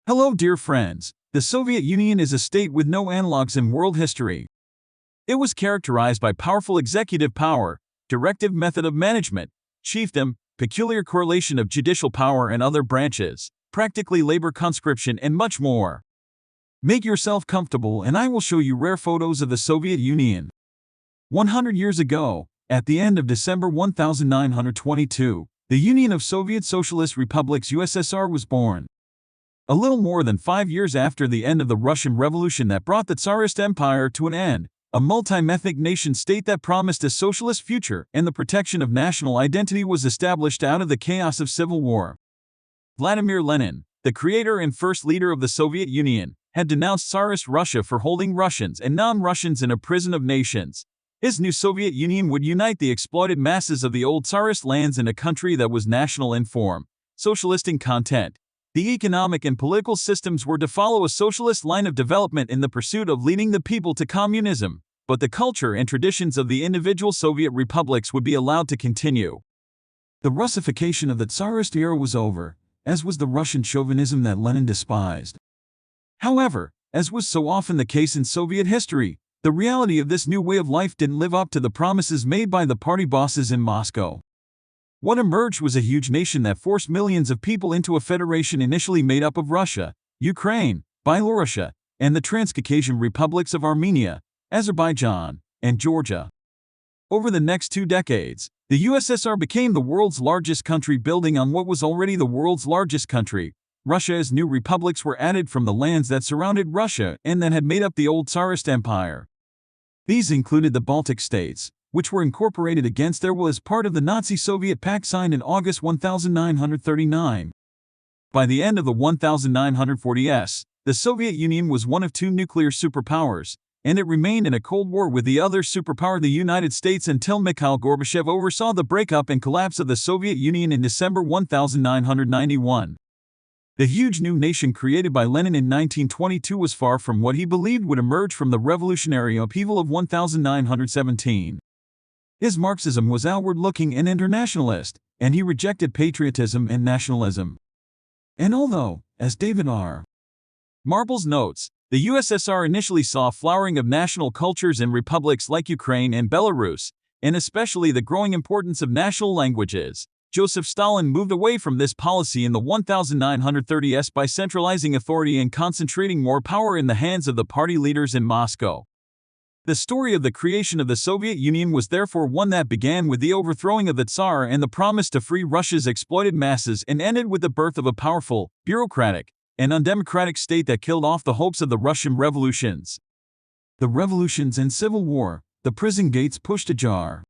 Hello, dear friends. The Soviet Union is a state with no analogues in world history. It was characterized by powerful executive power, directive method of management, chiefdom, peculiar correlation of judicial power and other branches, practically labor conscription, and much more. Make yourself comfortable and I will show you rare photos of the Soviet Union. 100 years ago, at the end of December 1922, the Union of Soviet Socialist Republics USSR was born. A little more than 5 years after the end of the Russian Revolution that brought the Tsarist Empire to an end, a multi-ethnic nation-state that promised a socialist future and the protection of national identity was established out of the chaos of civil war. Vladimir Lenin, the creator and first leader of the Soviet Union, had denounced Tsarist Russia for holding Russians and non-Russians in a prison of nations. His new Soviet Union would unite the exploited masses of the old Tsarist lands in a country that was national in form, socialist in content. The economic and political systems were to follow a socialist line of development in the pursuit of leading the people to communism, but the culture and traditions of the individual Soviet republics would be allowed to continue. The Russification of the Tsarist era was over, as was the Russian chauvinism that Lenin despised. However, as was so often the case in Soviet history, the reality of this new way of life didn't live up to the promises made by the party bosses in Moscow. What emerged was a huge nation that forced millions of people into a federation initially made up of Russia, Ukraine, Belarus, and the Transcaucasian republics of Armenia, Azerbaijan, and Georgia. Over the next 2 decades, the USSR became the world's largest country, building on what was already the world's largest country, Russia, as new republics were added from the lands that surrounded Russia and that had made up the old Tsarist Empire. These included the Baltic states, which were incorporated against their will as part of the Nazi-Soviet Pact signed in August 1939. By the end of the 1940s, the Soviet Union was one of 2 nuclear superpowers, and it remained in a Cold War with the other superpower, the United States, until Mikhail Gorbachev oversaw the breakup and collapse of the Soviet Union in December 1991. The huge new nation created by Lenin in 1922 was far from what he believed would emerge from the revolutionary upheaval of 1917. His Marxism was outward-looking and internationalist, and he rejected patriotism and nationalism. And although, as David R. Marbles notes, the USSR initially saw flowering of national cultures in republics like Ukraine and Belarus, and especially the growing importance of national languages, Joseph Stalin moved away from this policy in the 1930s by centralizing authority and concentrating more power in the hands of the party leaders in Moscow. The story of the creation of the Soviet Union was therefore one that began with the overthrowing of the Tsar and the promise to free Russia's exploited masses and ended with the birth of a powerful, bureaucratic, and undemocratic state that killed off the hopes of the Russian revolutions. The revolutions and civil war, the prison gates pushed ajar.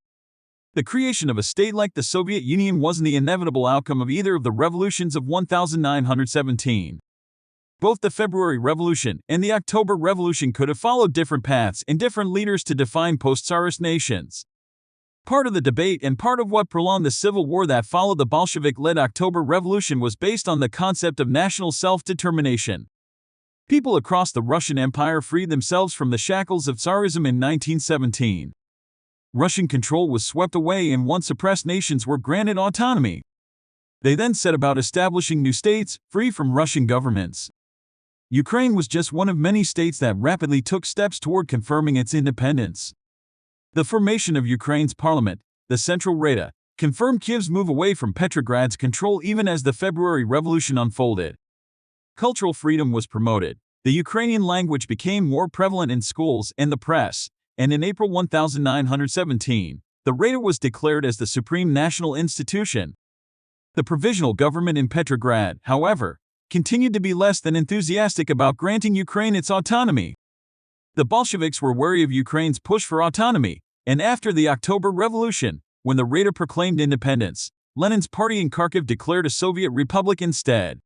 The creation of a state like the Soviet Union wasn't the inevitable outcome of either of the revolutions of 1917. Both the February Revolution and the October Revolution could have followed different paths and different leaders to define post-Tsarist nations. Part of the debate and part of what prolonged the civil war that followed the Bolshevik-led October Revolution was based on the concept of national self-determination. People across the Russian Empire freed themselves from the shackles of Tsarism in 1917. Russian control was swept away and once oppressed nations were granted autonomy. They then set about establishing new states, free from Russian governments. Ukraine was just one of many states that rapidly took steps toward confirming its independence. The formation of Ukraine's parliament, the Central Rada, confirmed Kyiv's move away from Petrograd's control even as the February Revolution unfolded. Cultural freedom was promoted. The Ukrainian language became more prevalent in schools and the press, and in April 1917, the Rada was declared as the supreme national institution. The provisional government in Petrograd, however, continued to be less than enthusiastic about granting Ukraine its autonomy. The Bolsheviks were wary of Ukraine's push for autonomy, and after the October Revolution, when the Rada proclaimed independence, Lenin's party in Kharkiv declared a Soviet republic instead.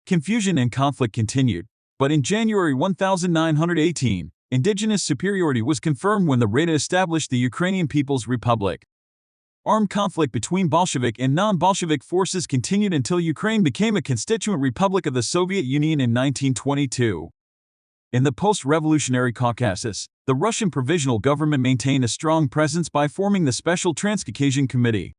Confusion and conflict continued, but in January 1918, indigenous superiority was confirmed when the Rada established the Ukrainian People's Republic. Armed conflict between Bolshevik and non-Bolshevik forces continued until Ukraine became a constituent republic of the Soviet Union in 1922. In the post-revolutionary Caucasus, the Russian Provisional Government maintained a strong presence by forming the Special Transcaucasian Committee.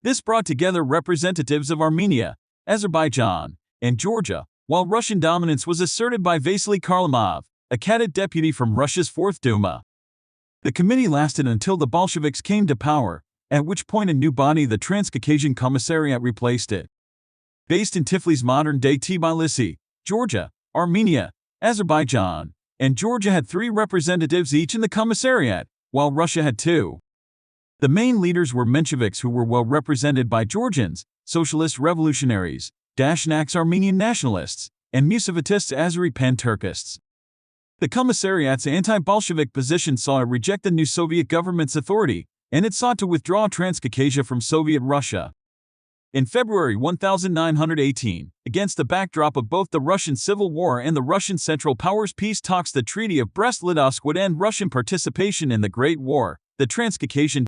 This brought together representatives of Armenia, Azerbaijan, and Georgia, while Russian dominance was asserted by Vasily Kharlamov, a cadet deputy from Russia's Fourth Duma. The committee lasted until the Bolsheviks came to power, at which point a new body, the Transcaucasian Commissariat, replaced it. Based in Tiflis, modern-day Tbilisi, Georgia, Armenia, Azerbaijan, and Georgia had 3 representatives each in the Commissariat, while Russia had 2. The main leaders were Mensheviks, who were well represented by Georgians, Socialist Revolutionaries, Dashnaks Armenian nationalists, and Musavatists Azeri Pan-Turkists. The Commissariat's anti-Bolshevik position saw it reject the new Soviet government's authority, and it sought to withdraw Transcaucasia from Soviet Russia. In February 1918, against the backdrop of both the Russian Civil War and the Russian Central Powers peace talks, the Treaty of Brest-Litovsk would end Russian participation in the Great War. The Transcaucasian